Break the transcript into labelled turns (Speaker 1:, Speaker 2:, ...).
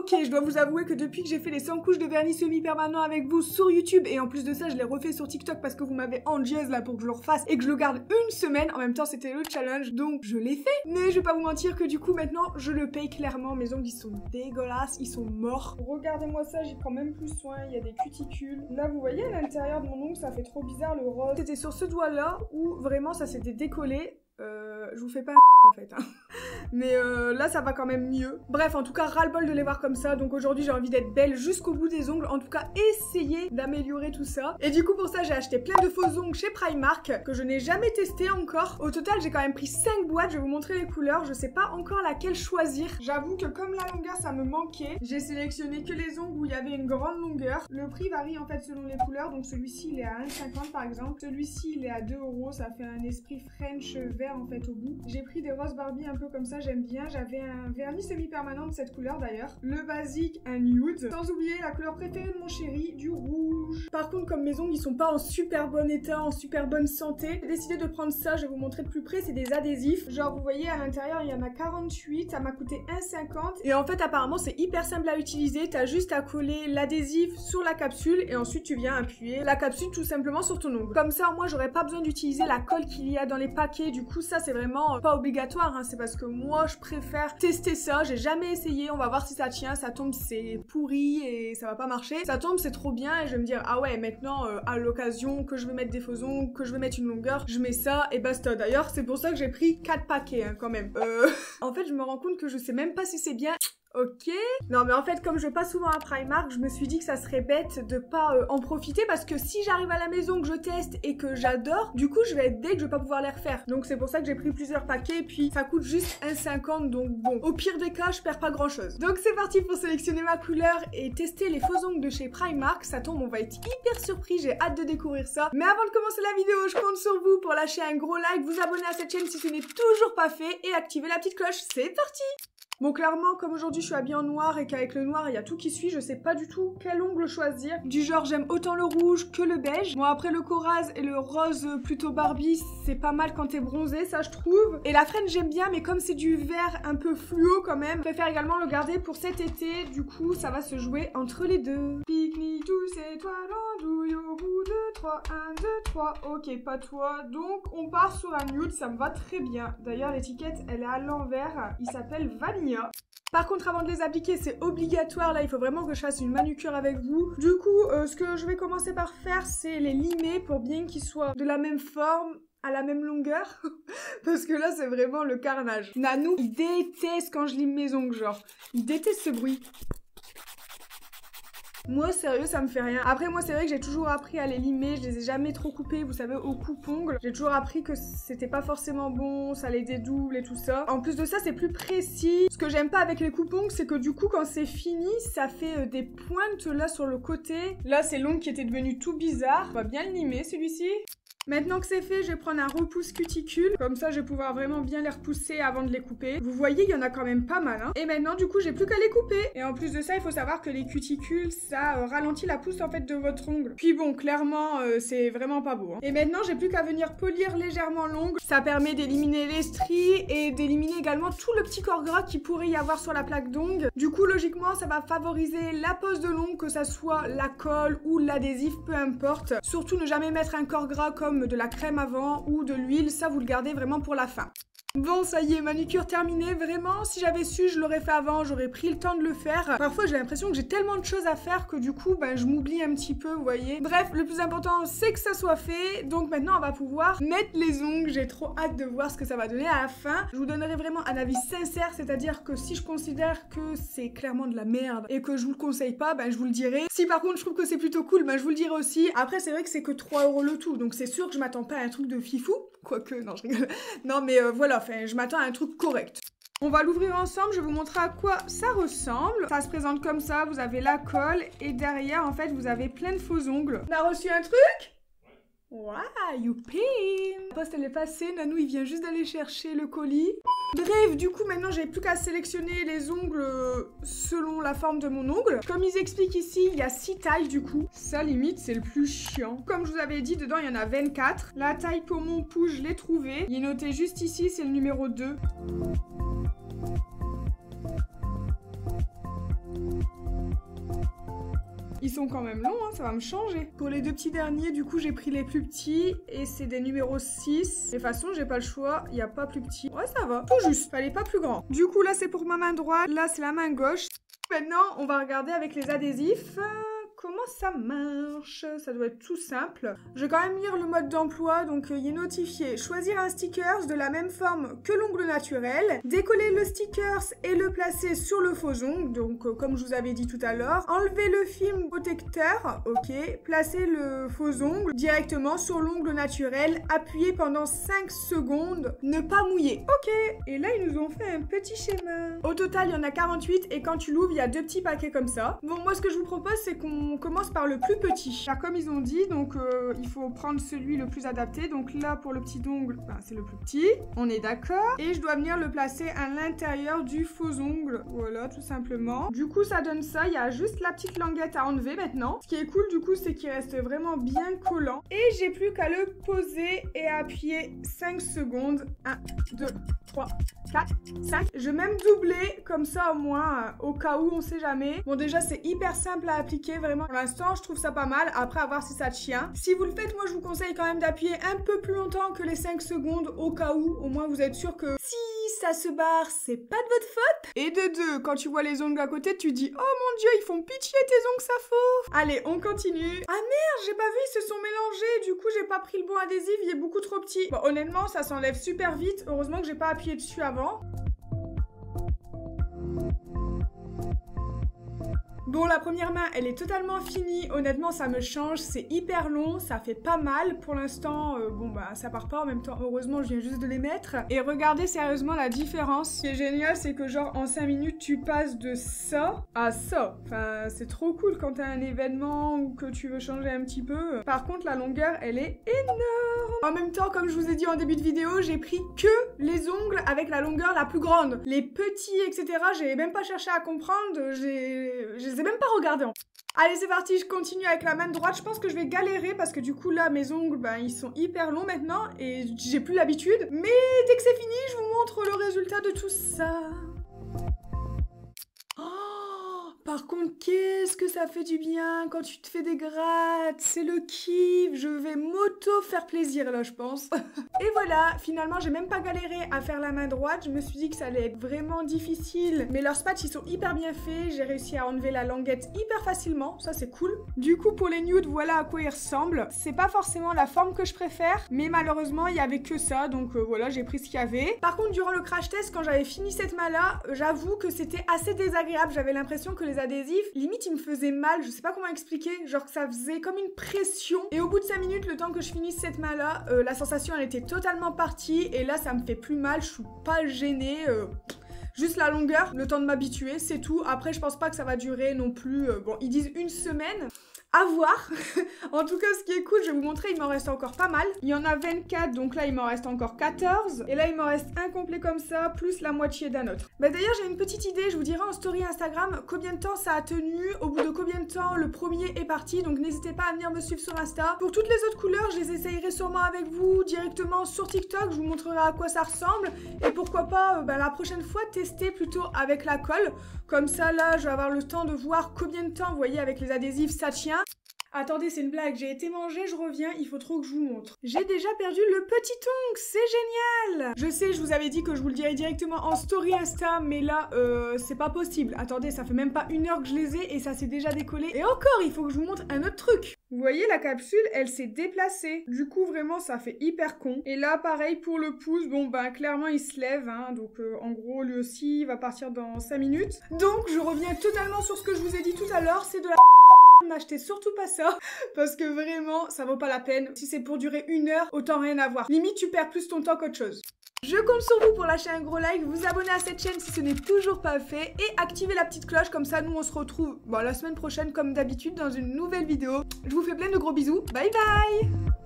Speaker 1: Ok, je dois vous avouer que depuis que j'ai fait les 100 couches de vernis semi-permanent avec vous sur YouTube, et en plus de ça je l'ai refait sur TikTok parce que vous m'avez endiaise là pour que je le refasse et que je le garde une semaine, en même temps c'était le challenge, donc je l'ai fait. Mais je vais pas vous mentir que du coup maintenant je le paye clairement, mes ongles ils sont dégueulasses, ils sont morts. Regardez-moi ça, j'ai quand même plus soin, il y a des cuticules. Là vous voyez à l'intérieur de mon ongle ça fait trop bizarre le rose. C'était sur ce doigt là où vraiment ça s'était décollé. Je vous fais pas un en fait hein. Mais là ça va quand même mieux. Bref, en tout cas ras-le-bol de les voir comme ça. Donc aujourd'hui j'ai envie d'être belle jusqu'au bout des ongles. En tout cas essayer d'améliorer tout ça. Et du coup pour ça j'ai acheté plein de faux ongles chez Primark que je n'ai jamais testé encore. Au total j'ai quand même pris 5 boîtes. Je vais vous montrer les couleurs. Je sais pas encore laquelle choisir. J'avoue que comme la longueur ça me manquait, j'ai sélectionné que les ongles où il y avait une grande longueur. Le prix varie en fait selon les couleurs. Donc celui-ci il est à 1,50 par exemple. Celui-ci il est à 2 €. Ça fait un esprit French vert en fait au bout. J'ai pris des roses Barbie un peu comme ça, j'aime bien. J'avais un vernis semi-permanent de cette couleur d'ailleurs. Le basique, un nude. Sans oublier la couleur préférée de mon chéri, du rouge. Par contre, comme mes ongles ils sont pas en super bon état, en super bonne santé, j'ai décidé de prendre ça, je vais vous montrer de plus près, c'est des adhésifs. Genre vous voyez à l'intérieur il y en a 48, ça m'a coûté 1,50. Et en fait apparemment c'est hyper simple à utiliser, t'as juste à coller l'adhésif sur la capsule et ensuite tu viens appuyer la capsule tout simplement sur ton ongle. Comme ça moi j'aurais pas besoin d'utiliser la colle qu'il y a dans les paquets, du coup ça c'est vraiment pas obligatoire, hein. C'est parce que moi je préfère tester ça, j'ai jamais essayé, on va voir si ça tient, ça tombe c'est pourri et ça va pas marcher, ça tombe c'est trop bien et je vais me dire ah ouais maintenant à l'occasion que je veux mettre des faux ongles, que je veux mettre une longueur, je mets ça et basta. D'ailleurs c'est pour ça que j'ai pris 4 paquets hein, quand même. En fait je me rends compte que je sais même pas si c'est bien. Ok. Non mais en fait comme je vais pas souvent à Primark, je me suis dit que ça serait bête de pas en profiter parce que si j'arrive à la maison, que je teste et que j'adore, du coup je vais être deg, je vais pas pouvoir les refaire. Donc c'est pour ça que j'ai pris plusieurs paquets et puis ça coûte juste 1,50 donc bon. Au pire des cas, je perds pas grand chose. Donc c'est parti pour sélectionner ma couleur et tester les faux ongles de chez Primark. Ça tombe, on va être hyper surpris, j'ai hâte de découvrir ça. Mais avant de commencer la vidéo, je compte sur vous pour lâcher un gros like, vous abonner à cette chaîne si ce n'est toujours pas fait et activer la petite cloche. C'est parti! Bon clairement comme aujourd'hui je suis habillée en noir et qu'avec le noir il y a tout qui suit, je sais pas du tout quel ongle choisir. Du genre j'aime autant le rouge que le beige. Bon après le corail et le rose plutôt Barbie c'est pas mal quand t'es bronzé ça je trouve. Et la French j'aime bien mais comme c'est du vert un peu fluo quand même, je préfère également le garder pour cet été. Du coup ça va se jouer entre les deux. Pique-nique tous étoiles andouille au bout de 3, 1, 2, 3. Ok pas toi. Donc on part sur un nude, ça me va très bien. D'ailleurs l'étiquette elle est à l'envers, il s'appelle Vanilla. Par contre avant de les appliquer c'est obligatoire, là il faut vraiment que je fasse une manucure avec vous. Du coup ce que je vais commencer par faire c'est les limer pour bien qu'ils soient de la même forme, à la même longueur. Parce que là c'est vraiment le carnage. Nanou il déteste quand je lime mes ongles genre, il déteste ce bruit. Moi sérieux ça me fait rien. Après moi c'est vrai que j'ai toujours appris à les limer, je les ai jamais trop coupés, vous savez au coupe-ongle. J'ai toujours appris que c'était pas forcément bon, ça les dédouble et tout ça. En plus de ça c'est plus précis. Ce que j'aime pas avec les coupe-ongles c'est que du coup quand c'est fini ça fait des pointes là sur le côté. Là c'est l'ongle qui était devenu tout bizarre. On va bien le limer celui-ci. Maintenant que c'est fait, je vais prendre un repousse cuticule. Comme ça, je vais pouvoir vraiment bien les repousser avant de les couper. Vous voyez, il y en a quand même pas mal. Hein. Et maintenant, du coup, j'ai plus qu'à les couper. Et en plus de ça, il faut savoir que les cuticules, ça ralentit la pousse en fait de votre ongle. Puis bon, clairement, c'est vraiment pas beau. Hein. Et maintenant, j'ai plus qu'à venir polir légèrement l'ongle. Ça permet d'éliminer les stries et d'éliminer également tout le petit corps gras qui pourrait y avoir sur la plaque d'ongle. Du coup, logiquement, ça va favoriser la pose de l'ongle, que ça soit la colle ou l'adhésif, peu importe. Surtout, ne jamais mettre un corps gras comme de la crème avant ou de l'huile, ça vous le gardez vraiment pour la fin. Bon ça y est, manucure terminée, vraiment si j'avais su je l'aurais fait avant, j'aurais pris le temps de le faire. Parfois j'ai l'impression que j'ai tellement de choses à faire que du coup je m'oublie un petit peu, vous voyez. Bref, le plus important c'est que ça soit fait, donc maintenant on va pouvoir mettre les ongles. J'ai trop hâte de voir ce que ça va donner à la fin. Je vous donnerai vraiment un avis sincère, c'est-à-dire que si je considère que c'est clairement de la merde et que je vous le conseille pas, je vous le dirai. Si par contre je trouve que c'est plutôt cool, je vous le dirai aussi. Après c'est vrai que c'est que 3 € le tout, donc c'est sûr que je m'attends pas à un truc de fifou. Quoique, non je rigole. Non mais voilà, enfin je m'attends à un truc correct. On va l'ouvrir ensemble, je vais vous montrer à quoi ça ressemble. Ça se présente comme ça, vous avez la colle et derrière en fait vous avez plein de faux ongles. On a reçu un truc? Waouh, youpi! La poste elle est passée, Nanou il vient juste d'aller chercher le colis. Bref, du coup maintenant j'ai plus qu'à sélectionner les ongles selon la forme de mon ongle. Comme ils expliquent ici, il y a 6 tailles du coup. Ça limite c'est le plus chiant. Comme je vous avais dit, dedans il y en a 24. La taille pour mon pouce je l'ai trouvée. Il est noté juste ici, c'est le numéro 2. Ils sont quand même longs, hein, ça va me changer. Pour les 2 petits derniers, du coup, j'ai pris les plus petits et c'est des numéros 6. De toute façon, j'ai pas le choix, il n'y a pas plus petit. Ouais, ça va, tout juste, fallait pas plus grand. Du coup, là, c'est pour ma main droite, là, c'est la main gauche. Maintenant, on va regarder avec les adhésifs. Comment ça marche? Ça doit être tout simple. Je vais quand même lire le mode d'emploi, donc il est notifié. Choisir un sticker de la même forme que l'ongle naturel. Décoller le sticker et le placer sur le faux ongle, donc comme je vous avais dit tout à l'heure. Enlever le film protecteur, ok. Placer le faux ongle directement sur l'ongle naturel. Appuyer pendant 5 secondes. Ne pas mouiller. Ok. Et là, ils nous ont fait un petit schéma. Au total, il y en a 48 et quand tu l'ouvres, il y a 2 petits paquets comme ça. Bon, moi, ce que je vous propose, c'est qu'on commence par le plus petit. Car comme ils ont dit, donc il faut prendre celui le plus adapté. Donc là, pour le petit ongle, ben, c'est le plus petit. On est d'accord. Et je dois venir le placer à l'intérieur du faux ongle. Voilà, tout simplement. Du coup, ça donne ça. Il y a juste la petite languette à enlever maintenant. Ce qui est cool, du coup, c'est qu'il reste vraiment bien collant. Et j'ai plus qu'à le poser et appuyer 5 secondes. 1, 2, 3, 4, 5. Je vais même doubler, comme ça au moins, au cas où, on sait jamais. Bon, déjà, c'est hyper simple à appliquer, vraiment. Pour l'instant, je trouve ça pas mal. Après, à voir si ça tient. Si vous le faites, moi, je vous conseille quand même d'appuyer un peu plus longtemps que les 5 secondes, au cas où. Au moins, vous êtes sûr que si ça se barre, c'est pas de votre faute. Et de 2, quand tu vois les ongles à côté, tu dis « Oh mon Dieu, ils font pitié tes ongles, ça fauve !» Allez, on continue. Ah merde, j'ai pas vu, ils se sont mélangés. Du coup, j'ai pas pris le bon adhésif, il est beaucoup trop petit. Bon, honnêtement, ça s'enlève super vite. Heureusement que j'ai pas appuyé dessus avant. Bon, la première main, elle est totalement finie. Honnêtement, ça me change. C'est hyper long. Ça fait pas mal. Pour l'instant, bon, bah, ça part pas. En même temps, heureusement, je viens juste de les mettre. Et regardez sérieusement la différence. Ce qui est génial, c'est que genre, en 5 minutes, tu passes de ça à ça. Enfin, c'est trop cool quand t'as un événement ou que tu veux changer un petit peu. Par contre, la longueur, elle est énorme. En même temps, comme je vous ai dit en début de vidéo, j'ai pris que les ongles avec la longueur la plus grande. Les petits, etc., j'ai même pas cherché à comprendre. Je les ai même pas regardés. Allez, c'est parti, je continue avec la main droite. Je pense que je vais galérer parce que du coup, là, mes ongles, ben, ils sont hyper longs maintenant et j'ai plus l'habitude. Mais dès que c'est fini, je vous montre le résultat de tout ça. Par contre, qu'est-ce que ça fait du bien quand tu te fais des grattes. C'est le kiff. Je vais m'auto-faire plaisir là, je pense. Et voilà, finalement, j'ai même pas galéré à faire la main droite. Je me suis dit que ça allait être vraiment difficile. Mais leurs spatchs, ils sont hyper bien faits. J'ai réussi à enlever la languette hyper facilement. Ça, c'est cool. Du coup, pour les nudes, voilà à quoi ils ressemblent. C'est pas forcément la forme que je préfère. Mais malheureusement, il y avait que ça. Donc voilà, j'ai pris ce qu'il y avait. Par contre, durant le crash test, quand j'avais fini cette main-là, j'avoue que c'était assez désagréable. J'avais l'impression que les adhésifs, limite ils me faisaient mal, je sais pas comment expliquer, genre que ça faisait comme une pression. Et au bout de 5 minutes, le temps que je finisse cette main là, la sensation elle était totalement partie et là ça me fait plus mal, je suis pas gênée. Juste la longueur, le temps de m'habituer, c'est tout. Après je pense pas que ça va durer non plus, bon ils disent 1 semaine. À voir. En tout cas, ce qui est cool, je vais vous montrer, il m'en reste encore pas mal. Il y en a 24, donc là, il m'en reste encore 14. Et là, il m'en reste un complet comme ça, plus la moitié d'un autre. Bah d'ailleurs, j'ai une petite idée, je vous dirai en story Instagram combien de temps ça a tenu, au bout de combien de temps le premier est parti. Donc n'hésitez pas à venir me suivre sur Insta. Pour toutes les autres couleurs, je les essayerai sûrement avec vous directement sur TikTok. Je vous montrerai à quoi ça ressemble. Et pourquoi pas, la prochaine fois, tester plutôt avec la colle. Comme ça, là, je vais avoir le temps de voir combien de temps, vous voyez, avec les adhésifs, ça tient. Attendez, c'est une blague, j'ai été manger, je reviens, il faut trop que je vous montre. J'ai déjà perdu le petit ongle, c'est génial! Je sais, je vous avais dit que je vous le dirais directement en story Insta, mais là, c'est pas possible. Attendez, ça fait même pas 1 heure que je les ai et ça s'est déjà décollé. Et encore, il faut que je vous montre un autre truc. Vous voyez, la capsule, elle s'est déplacée. Du coup, vraiment, ça fait hyper con. Et là, pareil, pour le pouce, bon, bah, clairement, il se lève, hein. Donc, en gros, lui aussi, il va partir dans 5 minutes. Donc, je reviens totalement sur ce que je vous ai dit tout à l'heure, c'est de la... N'achetez surtout pas ça, parce que vraiment, ça vaut pas la peine. Si c'est pour durer 1 heure, autant rien avoir. Limite, tu perds plus ton temps qu'autre chose. Je compte sur vous pour lâcher un gros like, vous abonner à cette chaîne si ce n'est toujours pas fait, et activer la petite cloche, comme ça, nous, on se retrouve la semaine prochaine, comme d'habitude, dans une nouvelle vidéo. Je vous fais plein de gros bisous. Bye bye!